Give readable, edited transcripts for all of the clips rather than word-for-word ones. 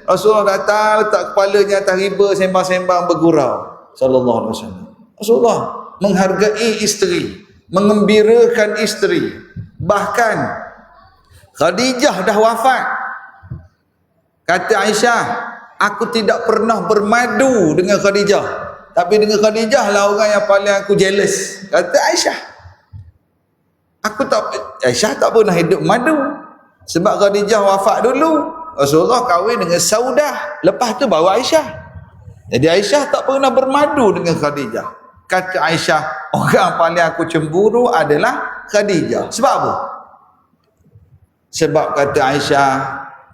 Rasulullah datang letak kepalanya atas riba, sembang-sembang bergurau sallallahu alaihi wasallam. Rasulullah menghargai isteri, mengembirakan isteri. Bahkan Khadijah dah wafat. Kata Aisyah, aku tidak pernah bermadu dengan Khadijah, tapi dengan Khadijah lah orang yang paling aku jealous. Kata Aisyah, Aisyah tak pernah hidup madu, sebab Khadijah wafat dulu, Rasulullah kahwin dengan Saudah, lepas tu baru Aisyah. Jadi Aisyah tak pernah bermadu dengan Khadijah. Kata Aisyah, orang paling aku cemburu adalah Khadijah. Sebab apa? Sebab kata Aisyah,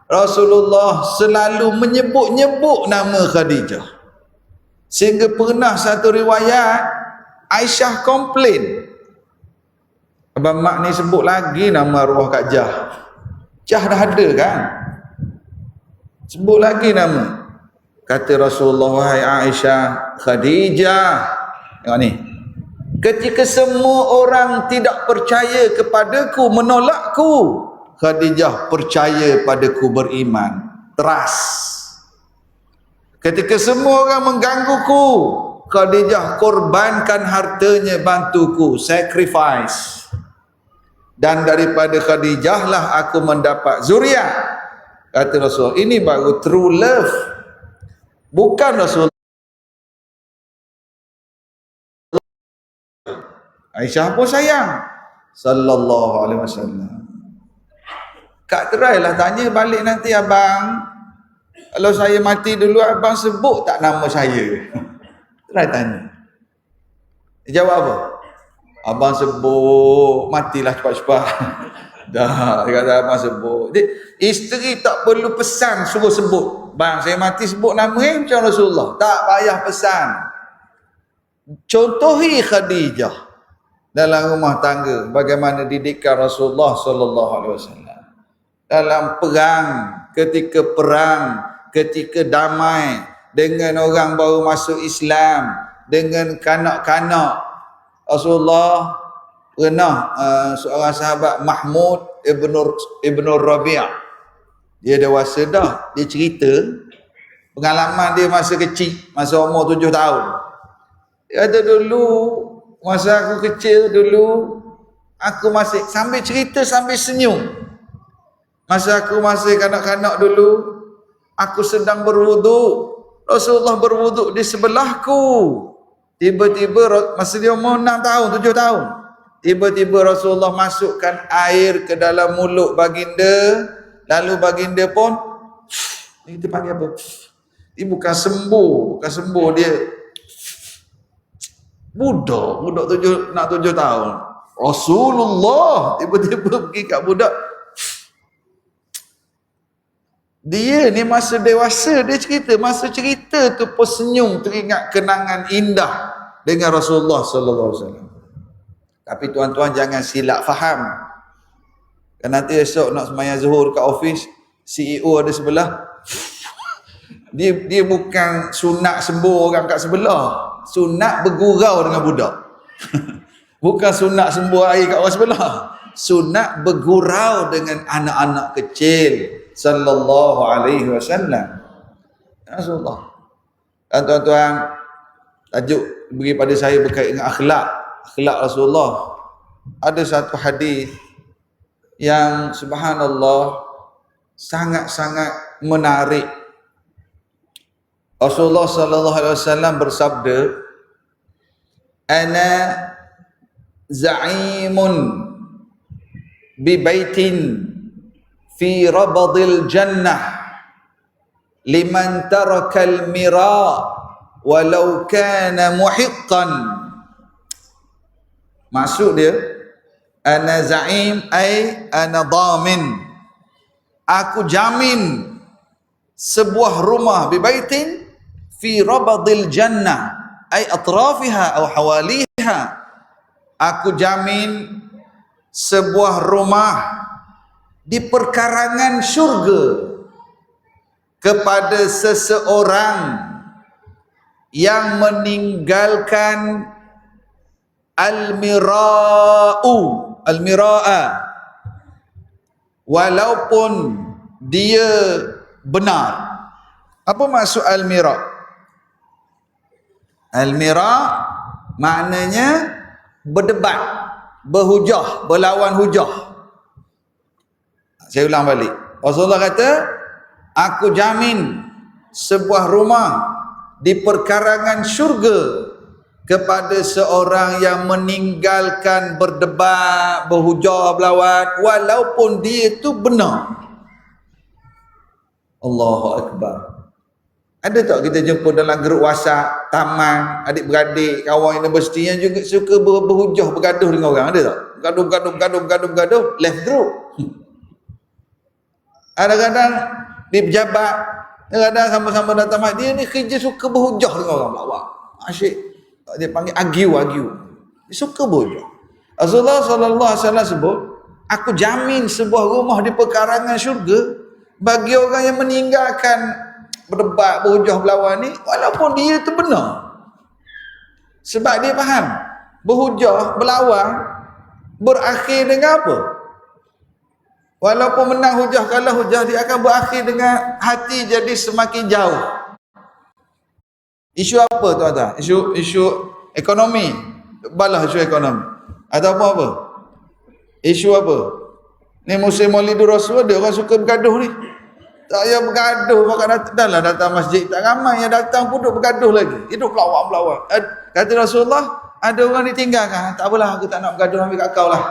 Rasulullah selalu menyebut-nyebut nama Khadijah, sehingga pernah satu riwayat Aisyah komplain, abang mak ni sebut lagi nama arwah Kak Jah. Jah dah ada kan, sebut lagi nama. Kata Rasulullah, wahai Aisyah, Khadijah, tengok ni, ketika semua orang tidak percaya kepadaku, menolakku, Khadijah percaya padaku, beriman, trust. Ketika semua orang menggangguku, Khadijah korbankan hartanya, bantuku, sacrifice. Dan daripada Khadijah lah aku mendapat zuriat. Kata Rasul, ini baru true love. Bukan Rasul. Aisyah pun sayang sallallahu alaihi wasallam. Kak try lah tanya balik nanti, abang, kalau saya mati dulu, abang sebut tak nama saya? Try tanya. Dia jawab apa? Abang sebut, matilah cepat-cepat. Dah, dia kata abang sebut. Isteri tak perlu pesan, suruh sebut. Bang, saya mati sebut nama macam Rasulullah. Tak payah pesan. Contohi Khadijah dalam rumah tangga, bagaimana didikan Rasulullah sallallahu alaihi wasallam. Dalam perang, ketika perang, ketika damai dengan orang baru masuk Islam, dengan kanak-kanak, Rasulullah pernah seorang sahabat Mahmud Ibn Rabi', dia dewasa dah, dia cerita pengalaman dia masa kecil, masa umur 7 tahun. Dia kata, dulu masa aku kecil dulu, aku masih sambil cerita sambil senyum. Masa aku masih kanak-kanak dulu, aku sedang berwuduk, Rasulullah berwuduk di sebelahku. Tiba-tiba masa dia umur 6 tahun, 7 tahun, tiba-tiba Rasulullah masukkan air ke dalam mulut baginda, lalu baginda pun, kita panggil apa? Dia bukan sembuh, dia budak 7 tahun. Rasulullah tiba-tiba pergi kat budak. Dia ni masa dewasa, dia cerita, masa cerita tu pun senyum, teringat kenangan indah dengan Rasulullah sallallahu alaihi wasallam. Tapi tuan-tuan jangan silap faham. Kan nanti esok nak sembahyang zuhur kat office, CEO ada sebelah. Dia bukan sunat sembuh orang kat sebelah, sunat bergurau dengan budak. Bukan sunat sembuh air kat orang sebelah, sunat bergurau dengan anak-anak kecil sallallahu alaihi wasallam. Rasulullah. Dan tuan-tuan, tajuk beri pada saya berkait dengan akhlak Rasulullah. Ada satu hadis yang subhanallah sangat-sangat menarik. Rasulullah sallallahu alaihi wasallam bersabda, ana za'imun bi baitin fi rabadil jannah liman tarakal mira walau kana muhiqqan. Maksud dia, ana za'im ay ana dhamin, aku jamin sebuah rumah bi baitin fi rabadil jannah ay atrafiha atau hawaliha, aku jamin sebuah rumah di perkarangan syurga kepada seseorang yang meninggalkan al-mira'a, walaupun dia benar. Apa maksud al-mira? Al-mira maknanya berdebat, berhujah, berlawan hujah. Saya ulang balik. Rasulullah kata, aku jamin sebuah rumah di perkarangan syurga kepada seorang yang meninggalkan berdebat, berhujah, berlawan, walaupun dia itu benar. Allahu Akbar. Ada tak kita jumpa dalam grup WhatsApp, taman, adik-beradik, kawan universiti yang juga suka berhujah, bergaduh dengan orang? Ada tak? Bergaduh, left group. Kadang-kadang di pejabat, kadang-kadang sama-sama datang, dia ni kerja suka berhujah dengan orang. Lawak. Asyik. Dia panggil argue. Dia suka berhujah. Rasulullah SAW sebut, aku jamin sebuah rumah di perkarangan syurga bagi orang yang meninggalkan berdebat, berhujah, berlawan ni, walaupun dia tu benar. Sebab dia faham, berhujah, berlawan berakhir dengan apa? Walaupun menang hujah, kalah hujah, dia akan berakhir dengan hati jadi semakin jauh. Isu apa tuan-tuan? Isu ekonomi. Balah isu ekonomi. Atau apa? Isu apa? Ni musim Maulidur Rasul, ada orang suka bergaduh ni. Tak payah bergaduh, dah lah datang masjid, tak ramai yang datang pun duduk bergaduh lagi. Hidup pelawak. Kata Rasulullah, ada orang ditinggalkan, tak apalah, aku tak nak bergaduh, ambil kat kau lah.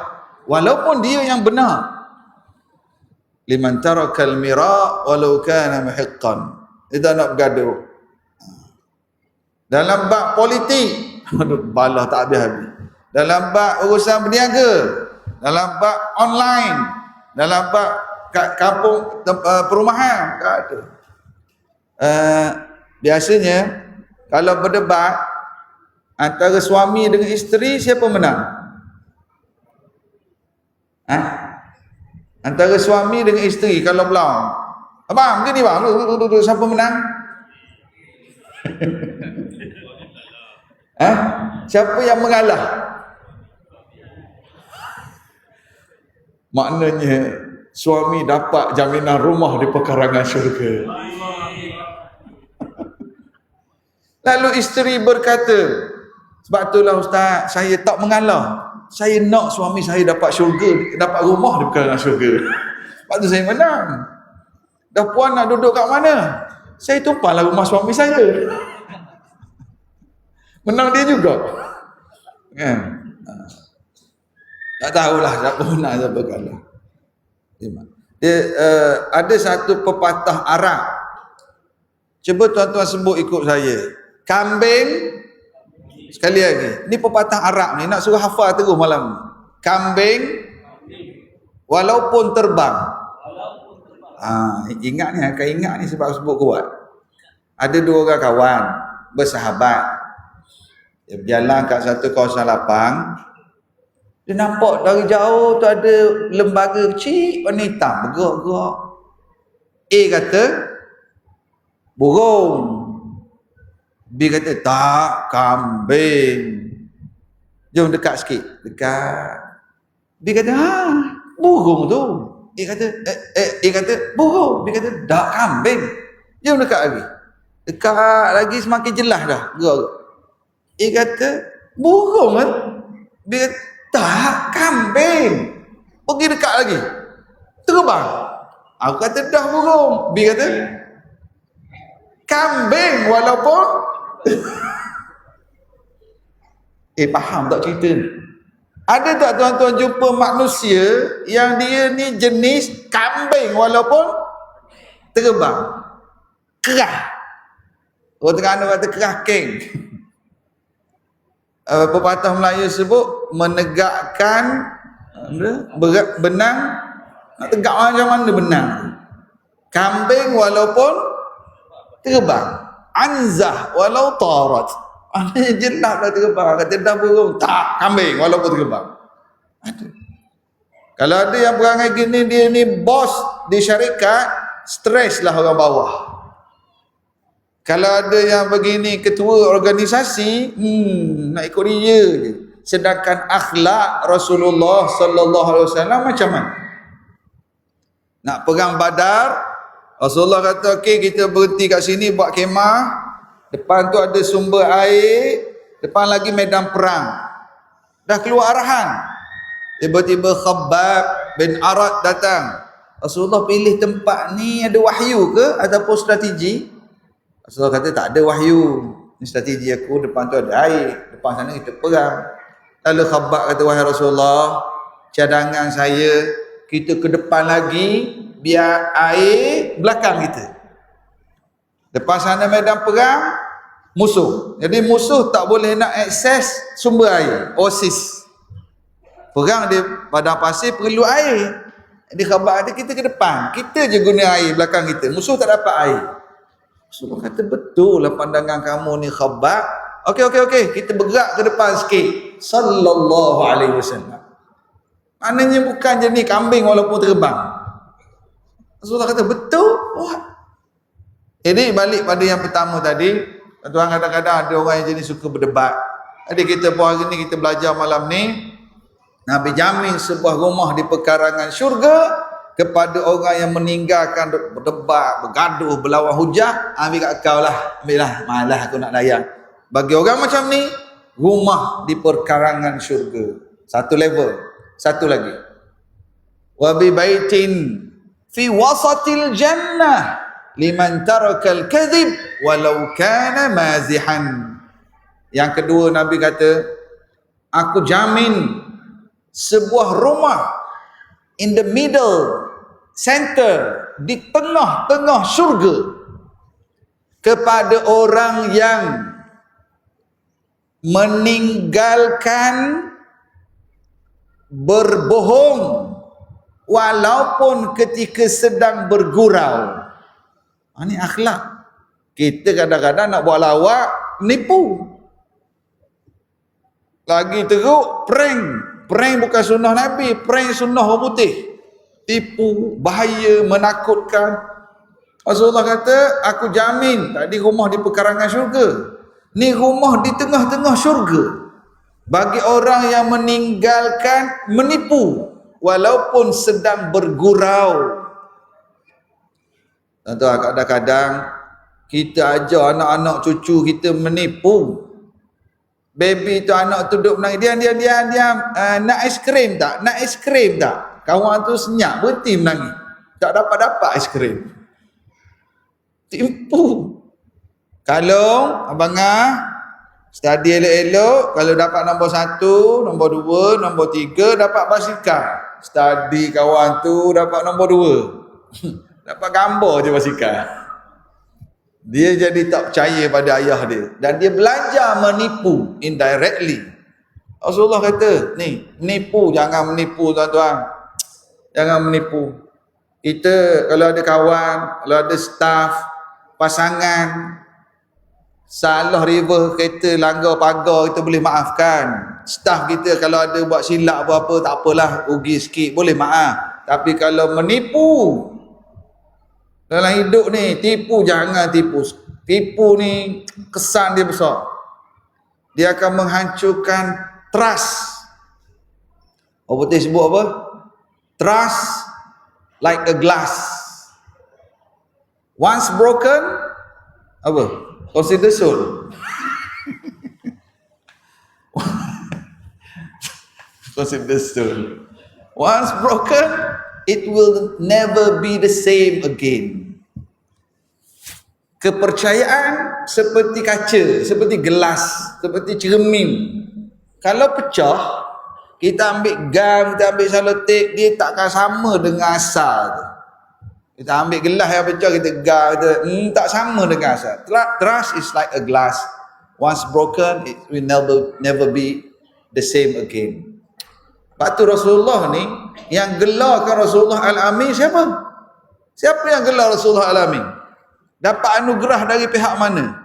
Walaupun dia yang benar. Liman tarakal mira walau kana muhiqqan. Dia tak nak bergaduh. Dalam bab politik, balah tak habis-habis. Dalam bab urusan berniaga, dalam bab online, dalam bab kampung perumahan, tak ada. Biasanya kalau berdebat antara suami dengan isteri, siapa menang? Antara suami dengan isteri kalau berlawan, abang begini bang, siapa menang? Siapa yang mengalah? Maknanya suami dapat jaminan rumah di perkarangan syurga. Lalu isteri berkata, sebab itulah ustaz, saya tak mengalah. Saya nak suami saya dapat syurga, dapat rumah di perkarangan syurga. Sebab tu saya menang. Dah puan nak duduk kat mana? Saya tumpahlah rumah suami saya. Menang dia juga. Kan? Tak tahulah siapa menang, siapa kalah. Dia, ada satu pepatah Arab. Cuba tuan-tuan sebut ikut saya. Kambing, sekali lagi. Ni pepatah Arab ni, nak suruh hafal terus malam ni. Kambing walaupun terbang. Ingat ni, akan ingat ni sebab sebut kuat. Ada dua orang kawan bersahabat. Dia berjalan kat satu kawasan lapang. Dia nampak dari jauh tu ada lembaga kecil warna hitam bergerak-gerak. A kata burung. B kata tak, kambing. Jom dekat sikit. Dekat. B kata burung tu. A kata burung. B kata tak, kambing. Jom dekat lagi. Dekat lagi semakin jelas dah gerak. A kata burung kan. B kata tak, kambing. Pergi dekat lagi. Terbang. Aku kata dah burung. B kata kambing walaupun faham tak cerita ni? Ada tak tuan-tuan jumpa manusia yang dia ni jenis kambing walaupun terbang? Kerah. Orang Terengganu kata kerah keng. Pepatah Melayu sebut menegakkan benang, nak tegak macam mana benang? Kambing walaupun terbang, anzah walau tarat. Jelas dah terbang. Kata dah burung, tak, kambing walaupun terbang. Kalau ada yang perangai gini, dia ni bos di syarikat, stres lah orang bawah. Kalau ada yang begini ketua organisasi, nak ikut dia je. Sedangkan akhlak Rasulullah sallallahu alaihi wasallam macam mana? Nak perang Badar, Rasulullah kata, okey kita berhenti kat sini buat kemah. Depan tu ada sumber air, depan lagi medan perang. Dah keluar arahan. Tiba-tiba Khabbab bin Arad datang. Rasulullah pilih tempat ni ada wahyu ke ataupun strategi? Rasulullah kata tak ada wahyu. Ni strategi aku, depan tu ada air, depan sana kita perang. Lalu Khabbab kata, wahai Rasulullah, cadangan saya kita ke depan lagi biar air belakang kita. Depan sana medan perang, musuh. Jadi musuh tak boleh nak akses sumber air, oasis. Perang di padang pasir perlu air. Jadi Khabbab kata kita ke depan, kita je guna air belakang kita, musuh tak dapat air. Rasulullah kata betul lah pandangan kamu ni Khabbab. Okey, kita bergerak ke depan sikit. Sallallahu alaihi wasallam. Maknanya bukan jenis kambing walaupun terbang. Rasulullah kata betul. Wah. Jadi balik pada yang pertama tadi, tuan kadang-kadang ada orang yang jenis suka berdebat. Jadi kita pun hari ni kita belajar malam ni, Nabi jamin sebuah rumah di pekarangan syurga kepada orang yang meninggalkan berdebat, bergaduh, berlawan hujah. Ambil kat kau lah, ambil lah, malah aku nak layan. Bagi orang macam ni, rumah di perkarangan syurga. Satu level. Satu lagi. Wa bi baitin fi wasatil jannah liman tarakal kadhib walau kana mazihan. Yang kedua Nabi kata, aku jamin sebuah rumah in the middle, center, di tengah-tengah syurga kepada orang yang meninggalkan berbohong walaupun ketika sedang bergurau. Ini akhlak. Kita kadang-kadang nak buat lawak, nipu. Lagi teruk, prank. Prank bukan sunnah Nabi, prank sunnah orang putih. Tipu, bahaya, menakutkan. Rasulullah kata, aku jamin, tadi rumah di pekarangan syurga. Ni rumah di tengah-tengah syurga. Bagi orang yang meninggalkan menipu walaupun sedang bergurau. Tuan-tuan, kadang-kadang kita ajar anak-anak cucu kita menipu. Baby tu anak tu duduk menangis, diam. Nak aiskrim tak? Nak aiskrim tak? Kawan tu senyap, berhenti menangis. Tak dapat aiskrim. Tipu. Kalau abangah study elok-elok, kalau dapat nombor 1, nombor 2, nombor 3, dapat basikal. Study kawan tu dapat nombor 2. Dapat gambar je basikal. Dia jadi tak percaya pada ayah dia. Dan dia belajar menipu indirectly. Rasulullah kata, ni, menipu, jangan menipu tuan-tuan. Jangan menipu. Kita kalau ada kawan, kalau ada staff, pasangan, salah river kereta langgar pagar, kita boleh maafkan. Staff kita kalau ada buat silap apa-apa, tak apalah, rugi sikit, boleh maaf. Tapi kalau menipu dalam hidup ni, tipu, jangan tipu. Tipu ni kesan dia besar. Dia akan menghancurkan trust. Orang putih sebut apa? Trust like a glass. Once broken, apa? Consider soul. Consider soul. Once broken, it will never be the same again. Kepercayaan seperti kaca, seperti gelas, seperti cermin. Kalau pecah, kita ambil gam, kita ambil selotip, dia takkan sama dengan asal tu. Kita ambil gelas yang pecah, kita gam, tak sama dengan asal. Trust is like a glass. Once broken, it will never be the same again. Lepas tu Rasulullah ni, yang gelarkan Rasulullah Al-Amin siapa? Siapa yang gelar Rasulullah Al-Amin? Dapat anugerah dari pihak mana?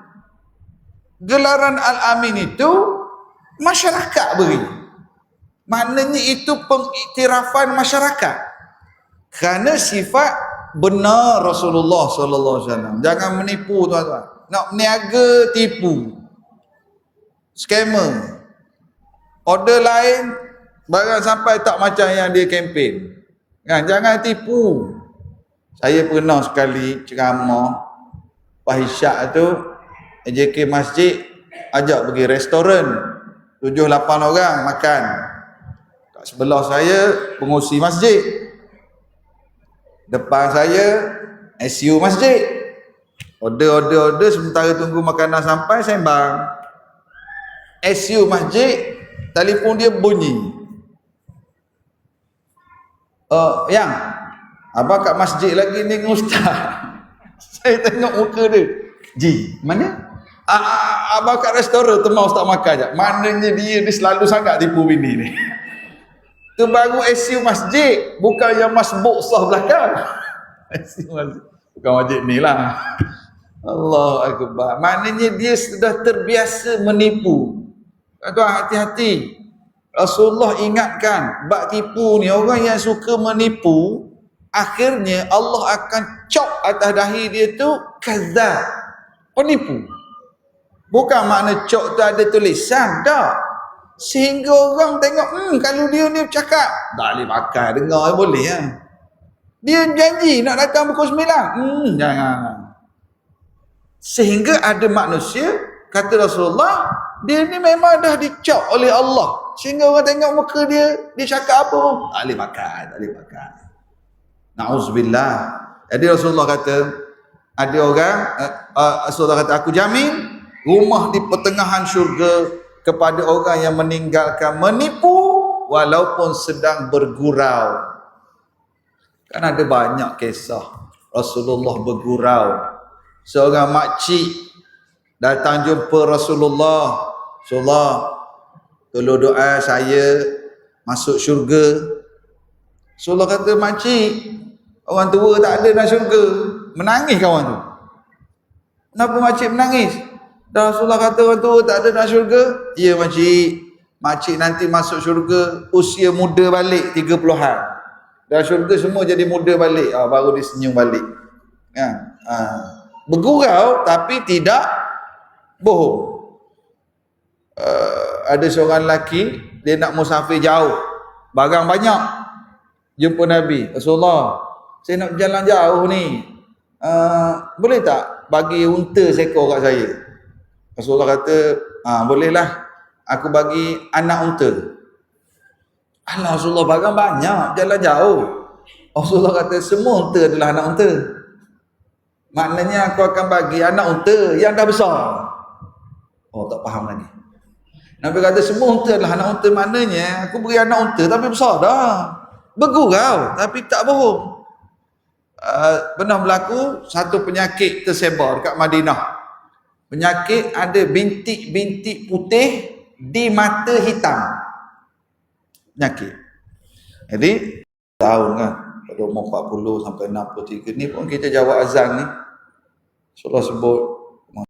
Gelaran Al-Amin itu masyarakat beri. Maknanya itu pengiktirafan masyarakat. Kerana sifat benar Rasulullah sallallahu alaihi wasallam. Jangan menipu tuan-tuan. Nak meniaga, tipu. Scammer. Order lain, barang sampai tak macam yang dia kempen. Kan? Jangan tipu. Saya pernah sekali ceramah Pahisyak tu, AJK Masjid ajak pergi restoran 7-8 orang makan. Kat sebelah saya pengurusi masjid, depan saya SU masjid. Order sementara tunggu makanan sampai sembang. SU masjid telefon dia bunyi. Yang abang kat masjid lagi ni dengan ustaz. Saya tengok muka dia. Ji, mana? Abang kat restoran tempat ustaz makan je. Maknanya dia selalu sangat tipu bini ni. Tu baru SU masjid, bukan yang masbuk sah belakang. SU masjid. Bukan masjid ni lah. Allahu Akbar. Maknanya dia sudah terbiasa menipu. Tuan hati-hati. Rasulullah ingatkan, bak tipu ni orang yang suka menipu, akhirnya Allah akan cop atas dahi dia tu kadzab, penipu. Bukan makna cop tu ada tulisan, tak. Sehingga orang tengok, kalau dia ni cakap, tak boleh makan, dengar boleh ya. Dia janji nak datang pukul 9. Jangan. Sehingga ada manusia, kata Rasulullah, dia ni memang dah dicop oleh Allah. Sehingga orang tengok muka dia, dia cakap apa pun, tak boleh makan. Na'udzubillah. Jadi Rasulullah kata, ada orang, Rasulullah kata, aku jamin rumah di pertengahan syurga kepada orang yang meninggalkan menipu walaupun sedang bergurau. Kan ada banyak kisah Rasulullah bergurau. Seorang makcik datang jumpa Rasulullah. Rasulullah, tolong doa saya masuk syurga. Rasulullah kata, makcik, orang tua tak ada dalam syurga. Menangis kawan tu. Kenapa makcik menangis? Dan Rasulullah kata orang tua tak ada dalam syurga. Ya makcik nanti masuk syurga usia muda balik 30-an. Dalam syurga semua jadi muda balik. Baru dia senyum balik. Bergurau tapi tidak bohong. Ada seorang lelaki, dia nak musafir jauh, barang banyak, jumpa Nabi. Rasulullah, saya nak berjalan jauh ni, boleh tak bagi unta seekor kat saya? Rasulullah kata, bolehlah, aku bagi anak unta. Alah Rasulullah, barang banyak, jalan jauh. Rasulullah kata, semua unta adalah anak unta. Maknanya aku akan bagi anak unta yang dah besar. Tak faham lagi. Nabi kata semua unta adalah anak unta, maknanya aku beri anak unta tapi besar dah. Bergurau tapi tak bohong. Pernah berlaku satu penyakit tersebar dekat Madinah. Penyakit ada bintik-bintik putih di mata hitam. Penyakit. Jadi tahun kan, pada umur 40 sampai 63 ni pun kita jawab azan ni. Rasulullah sebut,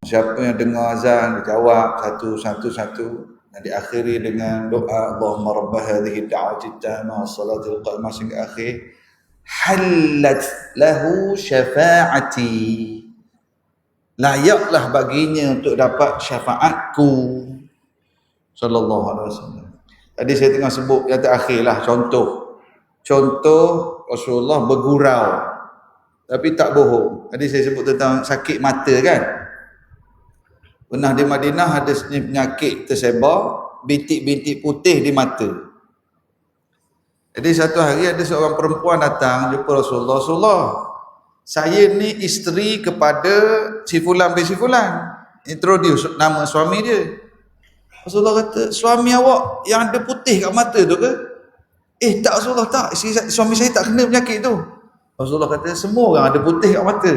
siapa yang dengar azan, dia jawab satu-satu. Dan diakhiri dengan doa, Allahumma rabba hadhihi da'wati tamah salatul qa'imah sehingga akhir. Hallat lahu syafa'ati. Layaklah baginya untuk dapat syafaatku. Sallallahu alaihi wasallam. Tadi saya tengah sebut yang terakhir lah, contoh Rasulullah bergurau tapi tak bohong. Tadi saya sebut tentang sakit mata kan. Pernah di Madinah ada penyakit tersebar, bintik-bintik putih di mata. Jadi satu hari ada seorang perempuan datang jumpa Rasulullah. Rasulullah, saya ni isteri kepada si fulan bin si fulan. Introduce nama suami dia. Rasulullah kata, suami awak yang ada putih kat mata tu ke? Tak Rasulullah, tak. Suami saya tak kena penyakit tu. Rasulullah kata, semua orang ada putih kat mata.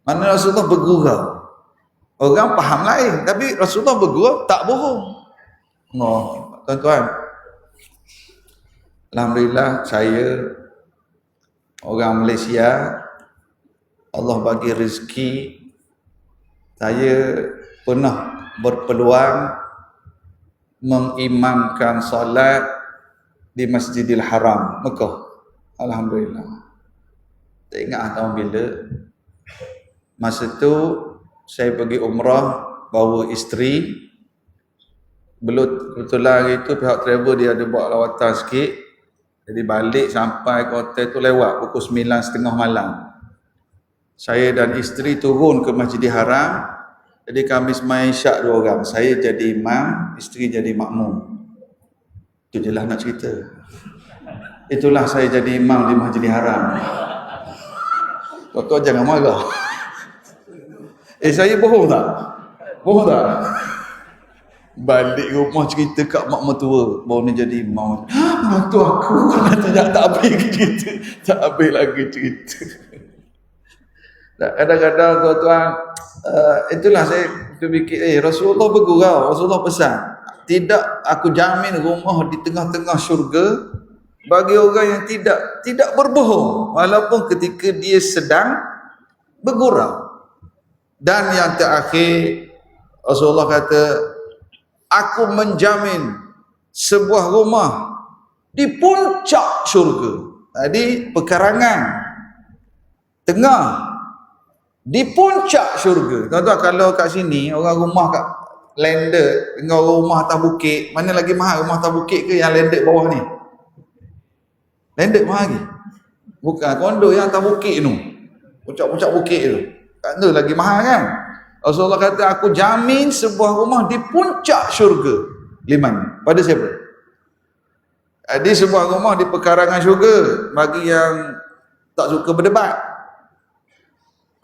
Mana Rasulullah bergurau. Orang faham lain, tapi Rasulullah bergurau tak bohong. Tuan-tuan, alhamdulillah saya orang Malaysia, Allah bagi rezeki, saya pernah berpeluang mengimamkan solat di Masjidil Haram, Mekah. Alhamdulillah. Tak ingat tahun bila. Masa tu saya pergi umrah bawa isteri. Kebetulan hari itu pihak travel dia ada buat lawatan sikit. Jadi balik sampai ke hotel tu lewat pukul 9.30 malam. Saya dan isteri turun ke Masjidil Haram. Jadi kami sembahyang Isyak 2 orang. Saya jadi imam, isteri jadi makmum. Itu je lah nak cerita. Itulah saya jadi imam di Masjidil Haram. Tuan-tuan jangan marah. Saya bohong tak? Bohong tak? Balik rumah cerita kat mak mertua, baru ni jadi imam. Mantu aku nanti tak habis cerita. Tak habis lagi cerita. Kadang-kadang tuan-tuan, itulah saya fikir, Rasulullah bergurau, Rasulullah pesan, tidak aku jamin rumah di tengah-tengah syurga bagi orang yang tidak berbohong walaupun ketika dia sedang bergurau. Dan yang terakhir, Rasulullah kata, aku menjamin sebuah rumah di puncak syurga. Tadi pekarangan tengah, di puncak syurga. Tuan-tuan, kalau kat sini orang rumah kat landed dengan rumah atas bukit, mana lagi mahal, rumah atas bukit ke yang landed bawah ni? Landed mahal lagi. Bukan kondo yang atas bukit tu, puncak-puncak bukit tu, kat tu lagi mahal kan. Rasulullah kata, aku jamin sebuah rumah di puncak syurga. Liman. Pada siapa? Di sebuah rumah di pekarangan syurga bagi yang tak suka berdebat.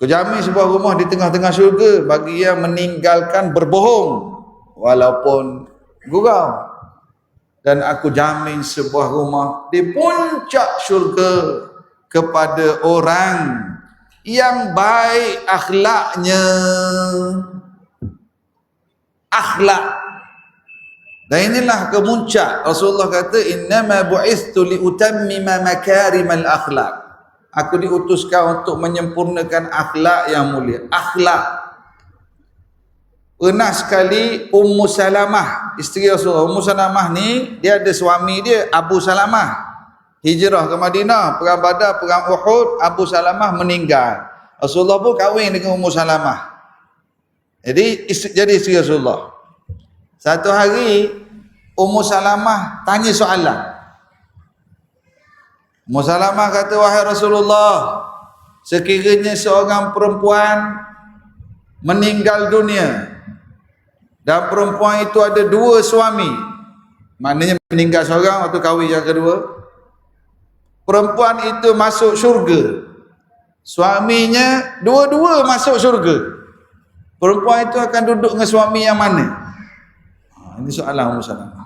Aku jamin sebuah rumah di tengah-tengah syurga bagi yang meninggalkan berbohong walaupun gurau. Dan aku jamin sebuah rumah di puncak syurga kepada orang yang baik akhlaknya. Akhlak. Dan inilah kemuncak. Rasulullah kata, innama bu'istu liutammima makarimal akhlak. Aku diutuskan untuk menyempurnakan akhlak yang mulia. Akhlak. Pernah sekali Ummu Salamah, isteri Rasulullah. Ummu Salamah ni, dia ada suami dia, Abu Salamah. Hijrah ke Madinah, perang Badar, perang Uhud, Abu Salamah meninggal. Rasulullah pun kahwin dengan Ummu Salamah. Jadi isteri Rasulullah. Satu hari Ummu Salamah tanya soalan. Ummu Salamah kata, wahai Rasulullah, sekiranya seorang perempuan meninggal dunia dan perempuan itu ada 2 suami, maknanya meninggal seorang atau kahwin yang kedua, perempuan itu masuk syurga, suaminya dua-dua masuk syurga, perempuan itu akan duduk dengan suami yang mana? Ini soalan Ummu Salamah.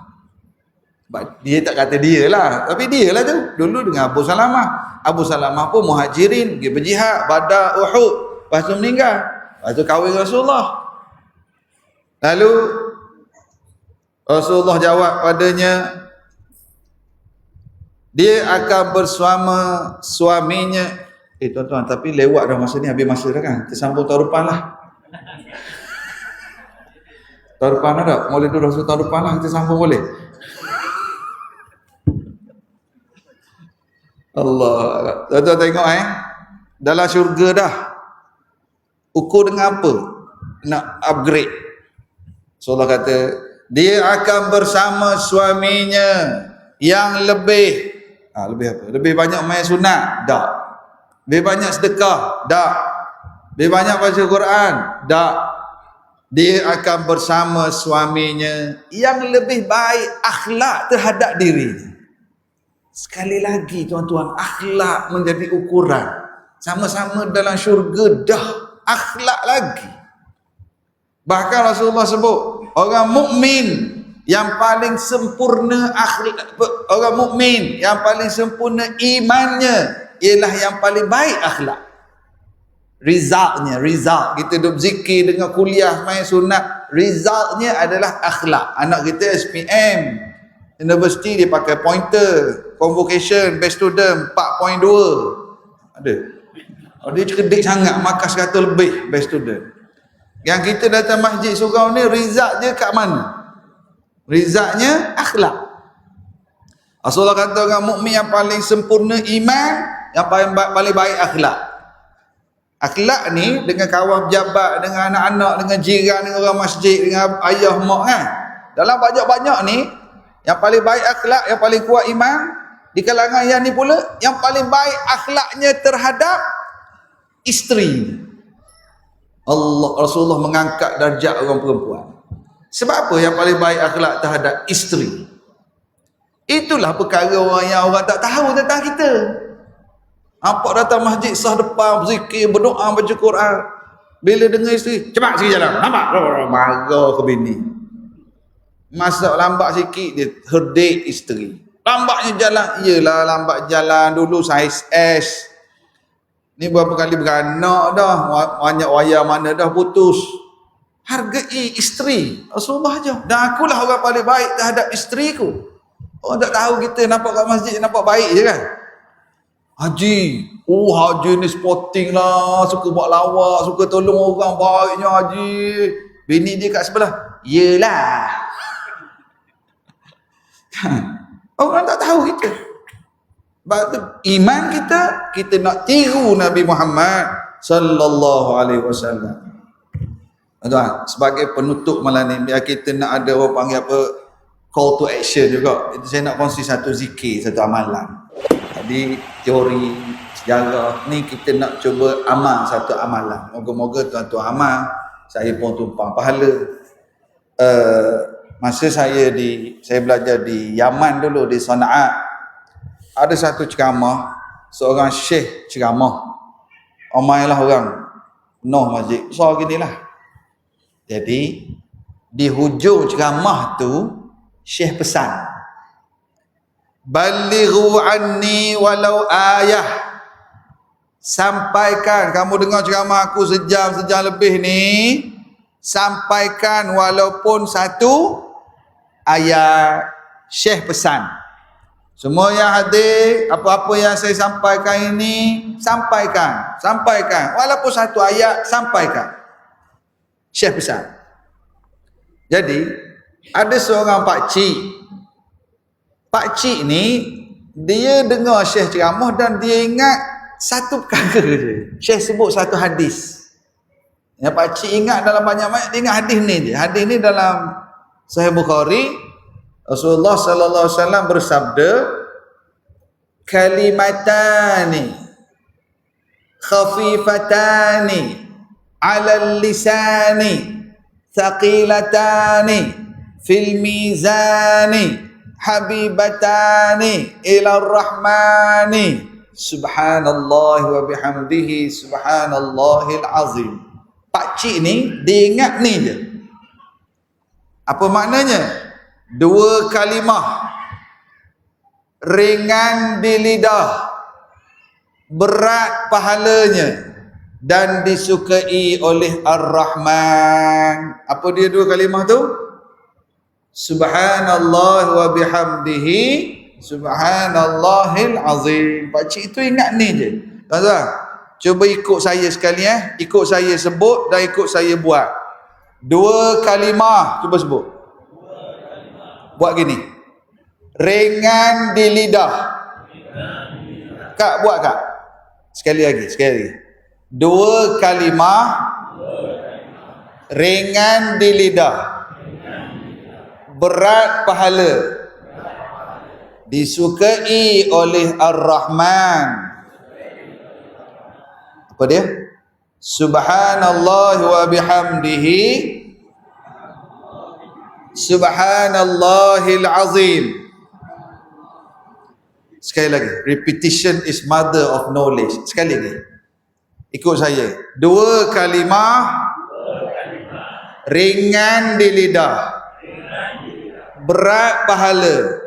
Dia tak kata dia lah, tapi dia lah tu dulu dengan Abu Salamah. Abu Salamah pun muhajirin, pergi berjihad Badar, Uhud, lepas tu meninggal, lepas tu kahwin Rasulullah. Lalu Rasulullah jawab padanya, dia akan bersama suaminya. Tuan-tuan, tapi lewat dah masa ni, habis masa dah kan. Kita sambung tahun depan lah. Tahun depan dah tak? Mulai dulu Rasul tahun depan lah kita sambung boleh? Allah. Tuan-tuan tengok dalam syurga dah. Ukur dengan apa? Nak upgrade. So Allah kata, dia akan bersama suaminya yang lebih apa? Lebih banyak main sunat? Tak. Lebih banyak sedekah? Tak. Lebih banyak baca Quran? Tak. Dia akan bersama suaminya yang lebih baik akhlak terhadap dirinya. Sekali lagi tuan-tuan, akhlak menjadi ukuran. Sama-sama dalam syurga dah akhlak lagi. Bahkan Rasulullah sebut, orang mukmin yang paling sempurna akhlak, orang mukmin yang paling sempurna imannya ialah yang paling baik akhlak. Result kita duduk zikir dengan kuliah main sunat, resultnya adalah akhlak. Anak kita SPM universiti, dia pakai pointer, convocation best student 4.2 ada. Dia cerdik sangat, markas 100 lebih best student. Yang kita datang masjid surau ni, result dia kat mana? Resultnya akhlak. Rasulullah kata orang mukmin yang paling sempurna iman, yang paling baik akhlak. Akhlak ni dengan kawan pejabat, dengan anak-anak, dengan jiran, dengan orang masjid, dengan ayah mak kan. Dalam banyak-banyak ni, yang paling baik akhlak, yang paling kuat iman, Di kalangan yang ni pula, yang paling baik akhlaknya terhadap isteri. Rasulullah mengangkat darjat orang perempuan. Sebab apa yang paling baik akhlak terhadap isteri? Itulah perkara orang tak tahu tentang kita. Nampak datang masjid sah depan, berzikir, berdoa, baca Quran. Bila dengar isteri, cepat sikit jalan. Nampak? Marah ke bini. Masa lambat sikit, dia herdik isteri. Lambatnya jalan. Yelah, lambat jalan. Dulu saiz S. Ni berapa kali beranak dah. Banyak wayar mana dah putus. Hargai isteri. Rasulullah je. Dan akulah orang paling baik terhadap isteriku. Orang tak tahu kita nampak kat masjid, nampak baik je kan? Haji. Haji ni sporting lah. Suka buat lawak. Suka tolong orang. Baiknya Haji. Bini dia kat sebelah. Yelah. Orang tak tahu kita. Sebab tu iman kita nak tiru Nabi Muhammad sallallahu alaihi wasallam. Tuan, sebagai penutup malam ni, biar kita nak ada orang panggil apa, call to action juga. Itu saya nak kongsi satu zikir, satu amalan. Tadi teori sejarah ni kita nak cuba amal satu amalan. Moga-moga tuan-tuan amal, saya pun tumpang pahala. Masa saya belajar di Yaman dulu, di Sana'a, ada satu ceramah, seorang syekh ceramah. Omailah orang penuh masjid besar gini lah. Jadi di hujung ceramah tu syekh pesan, balighu anni walau ayah. Sampaikan, kamu dengar ceramah aku sejam lebih ni, sampaikan walaupun satu ayat. Syekh pesan, semua yang hadir, apa-apa yang saya sampaikan ini, sampaikan walaupun satu ayat, sampaikan. Syekh pesan. Jadi ada seorang pakcik ni, dia dengar Syekh ceramah dan dia ingat satu perkara je. Syekh sebut satu hadis. Yang pakcik ingat dalam banyak-banyak, dia ingat hadis ni je. Hadis ni dalam Sahih Bukhari. Rasulullah sallallahu alaihi wasallam bersabda, kalimatani khafifatani 'alal lisani thaqilatani fil mizani habibatani ila rahmani subhanallah wa bihamdihi subhanallahil azim. Pakcik ni dia ingat ni je. Apa maknanya? Dua kalimah ringan di lidah, berat pahalanya dan disukai oleh Ar-Rahman. Apa dia dua kalimah tu? Subhanallah wa bihamdihi subhanallahil azim. Pakcik itu ingat ni je. Tuan-tuan, cuba ikut saya sekali ikut saya sebut dan ikut saya buat. Dua kalimah, cuba sebut. Buat gini. Ringan di lidah. Kak, buat Kak. Sekali lagi. Dua kalimah ringan di lidah, berat pahala, disukai oleh Ar-Rahman. Apa dia? Subhanallah wa bihamdihi subhanallahil azim. Sekali lagi, repetition is mother of knowledge. Sekali lagi, ikut saya. Dua kalimah ringan di lidah, berat pahala,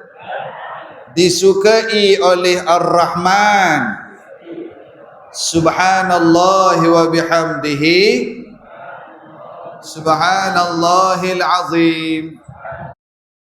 disukai oleh Ar-Rahman. Subhanallah wa bihamdihi subhanallahil azim.